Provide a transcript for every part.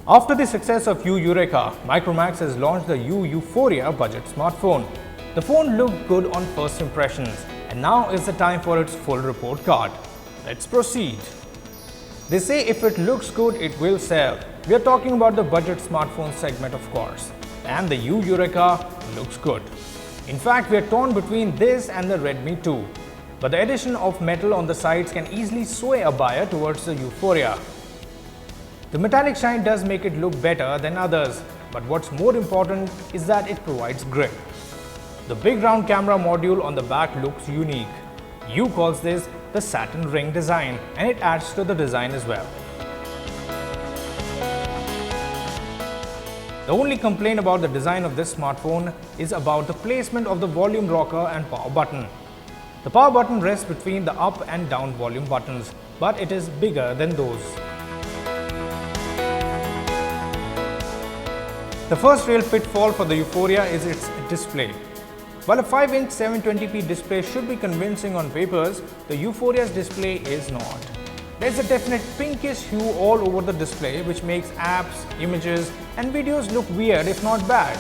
After the success of Eureka, Micromax has launched the Yuphoria budget smartphone. The phone looked good on first impressions, and now is the time for its full report card. Let's proceed. They say if it looks good, it will sell. We are talking about the budget smartphone segment, of course, and the Eureka looks good. In fact, we are torn between this and the Redmi 2, but the addition of metal on the sides can easily sway a buyer towards the Yuphoria. The metallic shine does make it look better than others, but what's more important is that it provides grip. The big round camera module on the back looks unique. You calls this the satin ring design, and it adds to the design as well. The only complaint about the design of this smartphone is about the placement of the volume rocker and power button. The power button rests between the up and down volume buttons, but it is bigger than those. The first real pitfall for the Yuphoria is its display. While a 5-inch 720p display should be convincing on papers, the Euphoria's display is not. There's a definite pinkish hue all over the display which makes apps, images and videos look weird if not bad.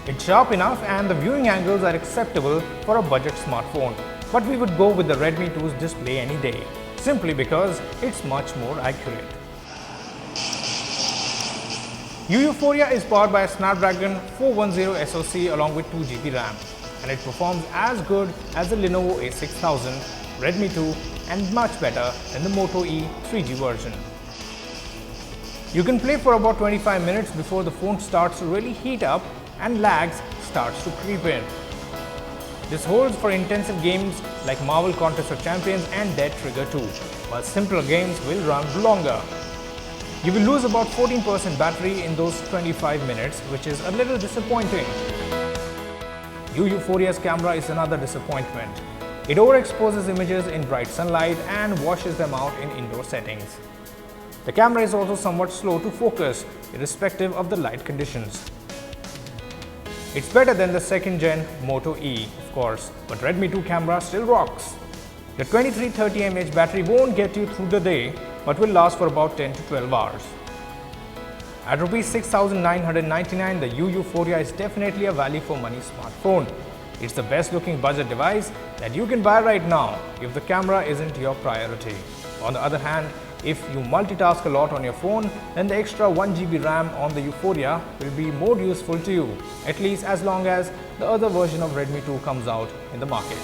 It's sharp enough and the viewing angles are acceptable for a budget smartphone, but we would go with the Redmi 2's display any day, simply because it's much more accurate. Yuphoria is powered by a Snapdragon 410 SoC along with 2GB RAM, and it performs as good as the Lenovo A6000, Redmi 2 and much better than the Moto E 3G version. You can play for about 25 minutes before the phone starts to really heat up and lags starts to creep in. This holds for intensive games like Marvel Contest of Champions and Dead Trigger 2, while simpler games will run longer. You will lose about 14% battery in those 25 minutes, which is a little disappointing. Euphoria's camera is another disappointment. It overexposes images in bright sunlight and washes them out in indoor settings. The camera is also somewhat slow to focus, irrespective of the light conditions. It's better than the second-gen Moto E, of course, but Redmi 2 camera still rocks. The 2330 mAh battery won't get you through the day, but will last for about 10 to 12 hours. At Rs 6,999, the Yuphoria is definitely a value for money smartphone. It's the best looking budget device that you can buy right now if the camera isn't your priority. On the other hand, if you multitask a lot on your phone, then the extra 1GB RAM on the Yuphoria will be more useful to you, at least as long as the other version of Redmi 2 comes out in the market.